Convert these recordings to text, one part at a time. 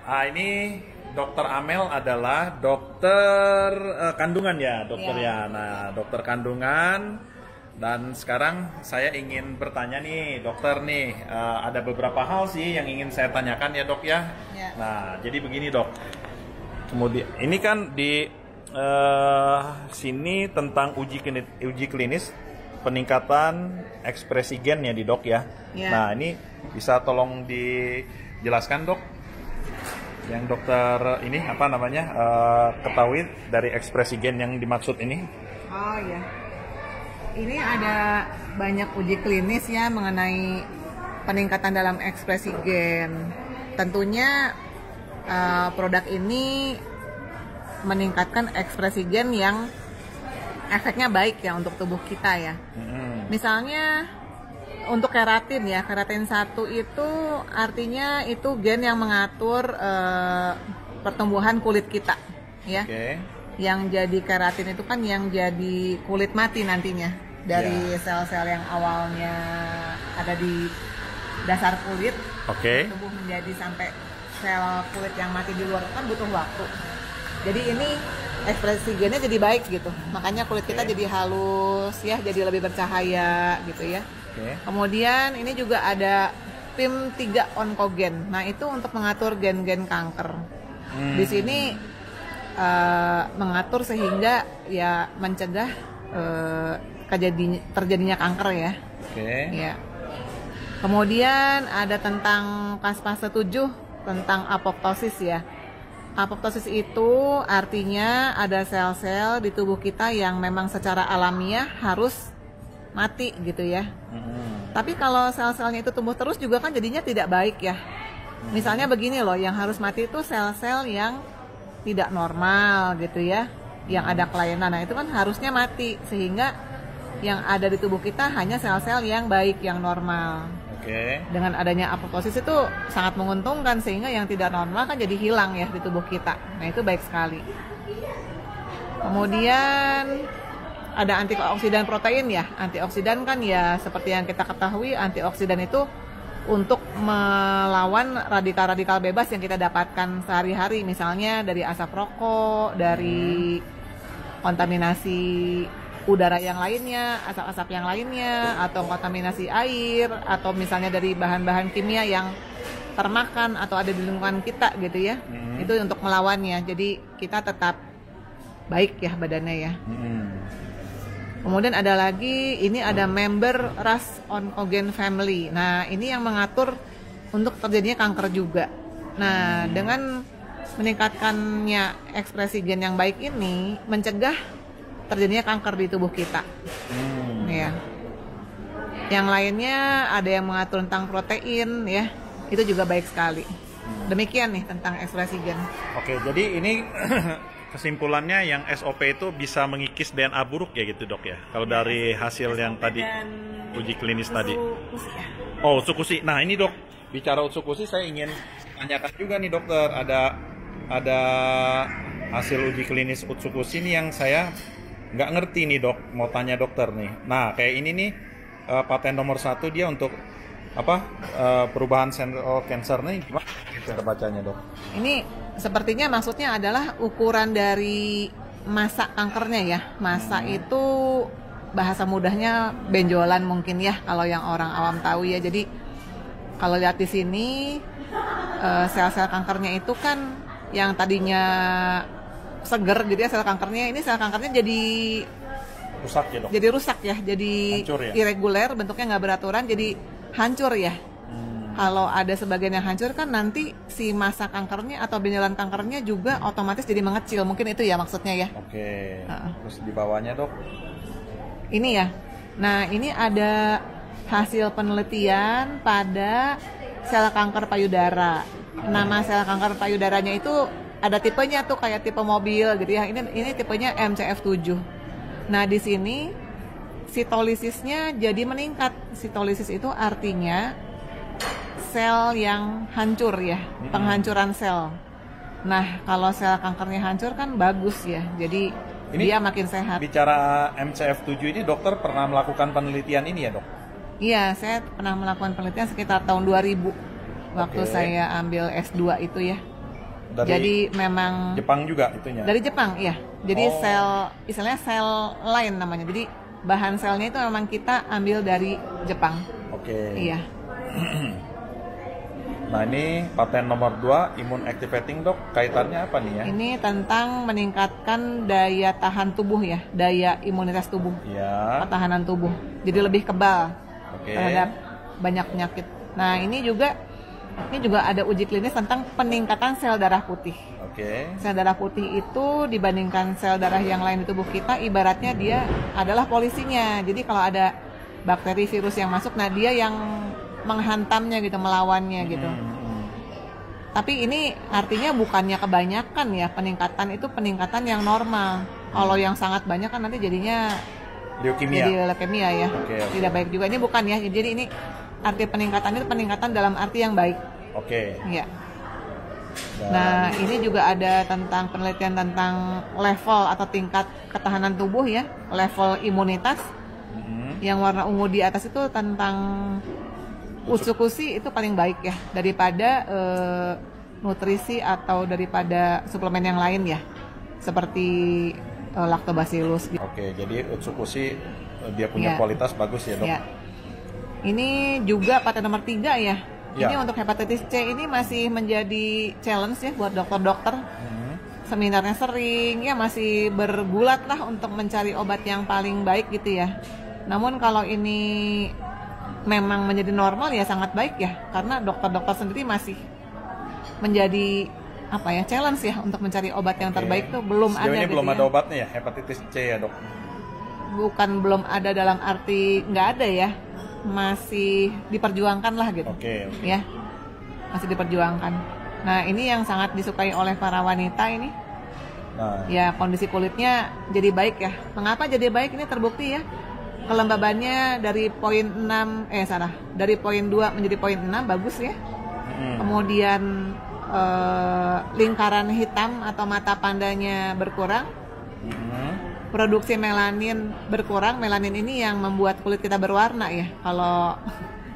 Ini Dokter Amel adalah dokter kandungan ya, dokter ya. Nah, dokter kandungan. Dan sekarang saya ingin bertanya nih, dokter nih, ada beberapa hal sih yang ingin saya tanyakan ya dok ya. Nah, jadi begini dok. Kemudian ini kan di sini tentang uji klinis peningkatan ekspresi gen ya di dok ya. Nah, ini bisa tolong dijelaskan dok? Yang dokter ini apa namanya ketahui dari ekspresi gen yang dimaksud ini? Oh ya, ini ada banyak uji klinis ya mengenai peningkatan dalam ekspresi gen. Tentunya produk ini meningkatkan ekspresi gen yang efeknya baik ya untuk tubuh kita ya. Misalnya untuk keratin ya, keratin 1 itu artinya itu gen yang mengatur pertumbuhan kulit kita ya. Yang jadi keratin itu kan yang jadi kulit mati nantinya dari sel-sel yang awalnya ada di dasar kulit, tumbuh menjadi sampai sel kulit yang mati di luar kan butuh waktu. Jadi ini ekspresi gennya jadi baik gitu, makanya kulit kita jadi halus ya, jadi lebih bercahaya gitu ya. Kemudian ini juga ada tim 3 onkogen. Nah, itu untuk mengatur gen-gen kanker. Di sini mengatur sehingga ya mencegah terjadinya kanker ya. Ya. Kemudian ada tentang fase 7 tentang apoptosis ya. Apoptosis itu artinya ada sel-sel di tubuh kita yang memang secara alamiah harus mati gitu ya. Tapi kalau sel-selnya itu tumbuh terus juga kan jadinya tidak baik ya. Misalnya begini loh, yang harus mati itu sel-sel yang tidak normal gitu ya, yang ada kelainan. Nah, itu kan harusnya mati sehingga yang ada di tubuh kita hanya sel-sel yang baik, yang normal. Dengan adanya apoptosis itu sangat menguntungkan sehingga yang tidak normal kan jadi hilang ya di tubuh kita. Nah, itu baik sekali. Kemudian ada antioksidan protein ya. Antioksidan kan ya seperti yang kita ketahui, antioksidan itu untuk melawan radikal-radikal bebas yang kita dapatkan sehari-hari, misalnya dari asap rokok, dari kontaminasi udara yang lainnya, asap-asap yang lainnya, atau kontaminasi air, atau misalnya dari bahan-bahan kimia yang termakan atau ada di lingkungan kita gitu ya. Itu untuk melawannya. Jadi kita tetap baik ya badannya ya. Kemudian ada lagi, ini ada member RAS oncogen family. Nah, ini yang mengatur untuk terjadinya kanker juga. Nah, dengan meningkatkannya ekspresi gen yang baik ini, mencegah terjadinya kanker di tubuh kita. Ya. Yang lainnya ada yang mengatur tentang protein ya, itu juga baik sekali. Demikian nih tentang ekspresi gen. Oke, jadi ini kesimpulannya yang SOP itu bisa mengikis DNA buruk ya gitu dok ya, kalau dari hasil yang tadi uji klinis tadi. Oh, utsukushi. Nah ini dok, bicara utsukushi saya ingin tanyakan juga nih dokter, ada hasil uji klinis utsukushi ini yang saya nggak ngerti nih dok, mau tanya dokter nih. Nah kayak ini nih paten nomor 1 dia untuk apa perubahan sel cancer nih, gimana cara bacanya dok? Ini sepertinya maksudnya adalah ukuran dari masa kankernya ya. Masa itu bahasa mudahnya benjolan mungkin ya kalau yang orang awam tahu ya. Jadi kalau lihat di sini sel-sel kankernya itu kan yang tadinya seger gitu ya, sel kankernya ini sel kankernya jadi rusak ya dok? Jadi rusak ya, jadi ya? Irregular, bentuknya nggak beraturan, jadi hancur ya. Kalau ada sebagian yang hancur kan nanti si masa kankernya atau benjolan kankernya juga otomatis jadi mengecil. Mungkin itu ya maksudnya ya. Terus di bawahnya dok? Ini ya. Nah ini ada hasil penelitian pada sel kanker payudara. Nama sel kanker payudaranya itu ada tipenya tuh kayak tipe mobil gitu ya. Ini tipenya MCF7. Nah di sini sitolisisnya jadi meningkat. Sitolisis itu artinya sel yang hancur ya, penghancuran sel. Nah, kalau sel kankernya hancur kan bagus ya, jadi ini dia makin sehat. Bicara MCF7 ini dokter pernah melakukan penelitian ini ya dok? Iya, saya pernah melakukan penelitian sekitar tahun 2000 waktu saya ambil S2 itu ya. Jadi memang Jepang juga itunya. dari Jepang, iya. Jadi istilahnya sel lain namanya. Jadi bahan selnya itu memang kita ambil dari Jepang. Oke. Iya. Nah ini paten nomor 2 immune activating dok, kaitannya apa nih ya? Ini tentang meningkatkan daya tahan tubuh ya, daya imunitas tubuh, Iya. pertahanan tubuh. Jadi lebih kebal Oke. terhadap banyak penyakit. Nah ini juga ada uji klinis tentang peningkatan sel darah putih. Oke. Sel darah putih itu dibandingkan sel darah yang lain di tubuh kita, ibaratnya dia adalah polisinya. Jadi kalau ada bakteri, virus yang masuk, nah dia yang menghantamnya gitu, melawannya gitu. Tapi ini artinya bukannya kebanyakan ya, peningkatan itu peningkatan yang normal. Kalau yang sangat banyak kan nanti jadinya Leukemia. jadi leukemia ya. Oke. Tidak baik juga. Ini bukan ya. Jadi ini arti peningkatan itu peningkatan dalam arti yang baik. Oke. Iya. Dan- Nah, ini juga ada tentang penelitian tentang level atau tingkat ketahanan tubuh ya, level imunitas. Yang warna ungu di atas itu tentang utsukushi itu paling baik ya daripada nutrisi atau daripada suplemen yang lain ya, seperti lactobacillus. Oke, jadi Utsukushi dia punya Ya. kualitas bagus ya dok. Ya. Ini juga paten nomor 3 ya. Ya. Ini untuk hepatitis C ini masih menjadi challenge ya buat dokter-dokter. Seminarnya sering ya, masih bergulat lah untuk mencari obat yang paling baik gitu ya. Namun kalau ini memang menjadi normal ya sangat baik ya, karena dokter-dokter sendiri masih menjadi apa ya, challenge ya untuk mencari obat yang terbaik tuh belum Sejauh ada ini gitu belum ya. ada obatnya ya hepatitis C ya dok. Bukan belum ada dalam arti nggak ada ya, masih diperjuangkan lah gitu. Oke. Ya, masih diperjuangkan. Nah ini yang sangat disukai oleh para wanita ini. Nah, Ya kondisi kulitnya jadi baik ya. Mengapa jadi baik? Ini terbukti ya. Kelembabannya dari poin 6 dari poin 2 menjadi poin 6 bagus ya. Kemudian lingkaran hitam atau mata pandanya berkurang. Produksi melanin berkurang. Melanin ini yang membuat kulit kita berwarna ya. Kalau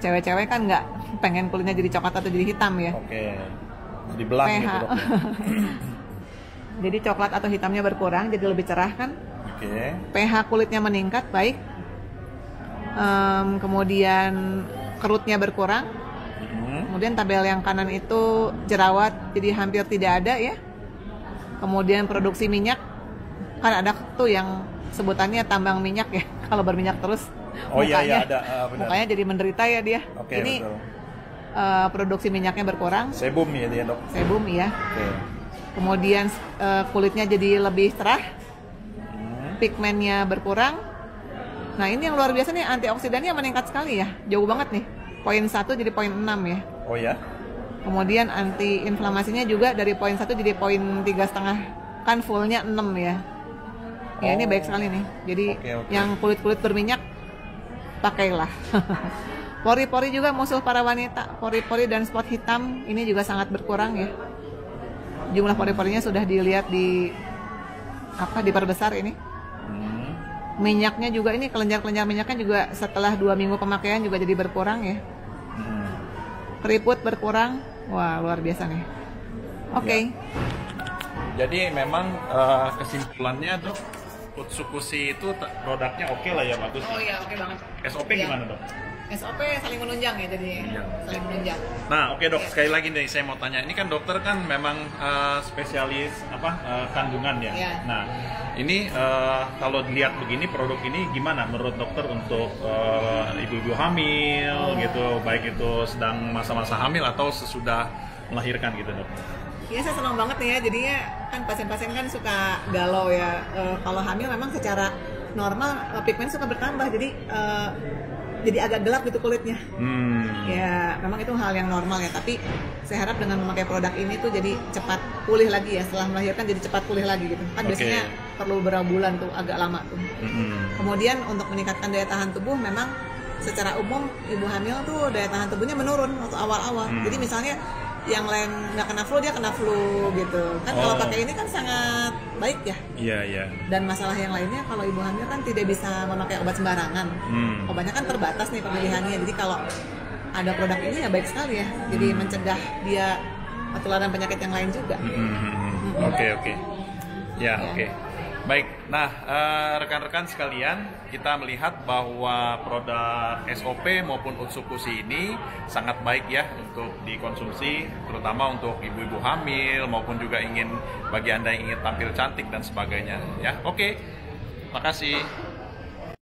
cewek-cewek kan nggak pengen kulitnya jadi coklat atau jadi hitam ya. oke. Dibelah gitu dok. Jadi coklat atau hitamnya berkurang, jadi lebih cerah kan. Oke. pH kulitnya meningkat baik. Kemudian kerutnya berkurang. Kemudian tabel yang kanan itu jerawat jadi hampir tidak ada ya. Kemudian produksi minyak, kan ada tuh yang sebutannya tambang minyak ya. Kalau berminyak terus Oh iya iya ada benar. mukanya jadi menderita ya dia. Oke, Ini betul. Produksi minyaknya berkurang, Sebum ya dia dok. sebum ya. Oke. Kemudian kulitnya jadi lebih cerah, pigmennya berkurang. Nah ini yang luar biasa nih, antioksidannya meningkat sekali ya, jauh banget nih. Poin 1 jadi poin 6 ya. Oh ya. Kemudian anti inflamasinya juga dari poin 1 jadi poin 3,5, kan fullnya 6 ya. Ya ini baik sekali nih. Jadi Oke. yang kulit-kulit berminyak pakailah. Pori-pori juga musuh para wanita. Pori-pori dan spot hitam ini juga sangat berkurang ya. Jumlah pori-porinya sudah dilihat diperbesar ini. Minyaknya juga ini, kelenjar-kelenjar minyaknya juga setelah 2 minggu pemakaian juga jadi berkurang ya. Keriput berkurang. Wah, luar biasa nih. Oke. Jadi memang kesimpulannya dok, Utsukushi itu produknya oke lah ya, bagus. Oh iya, oke banget. SOP Iya. gimana dok? SOP saling menunjang ya, jadi saling menunjang. Nah, oke dok, sekali lagi nih saya mau tanya. Ini kan dokter kan memang spesialis kandungan ya. Iya. Nah, ini kalau dilihat begini produk ini gimana menurut dokter untuk ibu-ibu hamil gitu, baik itu sedang masa-masa hamil atau sesudah melahirkan gitu dok? Iya, saya senang banget nih ya. Jadinya kan pasien-pasien kan suka galau ya. Kalau hamil memang secara normal pigmen suka bertambah. Jadi agak gelap gitu kulitnya. Ya, memang itu hal yang normal ya. Tapi saya harap dengan memakai produk ini tuh jadi cepat pulih lagi ya. Setelah melahirkan jadi cepat pulih lagi gitu. Kan biasanya perlu berapa bulan tuh, agak lama tuh. Kemudian untuk meningkatkan daya tahan tubuh, memang secara umum ibu hamil tuh daya tahan tubuhnya menurun waktu awal-awal. Jadi misalnya yang lain nggak kena flu, dia kena flu gitu kan. Kalau pakai ini kan sangat baik ya. Iya iya. Dan masalah yang lainnya, kalau ibu hamil kan tidak bisa memakai obat sembarangan. Obatnya kan terbatas nih pemilihannya. Jadi kalau ada produk ini ya baik sekali ya. Jadi mencegah dia penularan penyakit yang lain juga. Oke. Ya, oke. Baik, nah rekan-rekan sekalian, kita melihat bahwa produk SOP maupun Utsukushi ini sangat baik ya untuk dikonsumsi, terutama untuk ibu-ibu hamil maupun juga bagi Anda yang ingin tampil cantik dan sebagainya. Ya, oke. Makasih.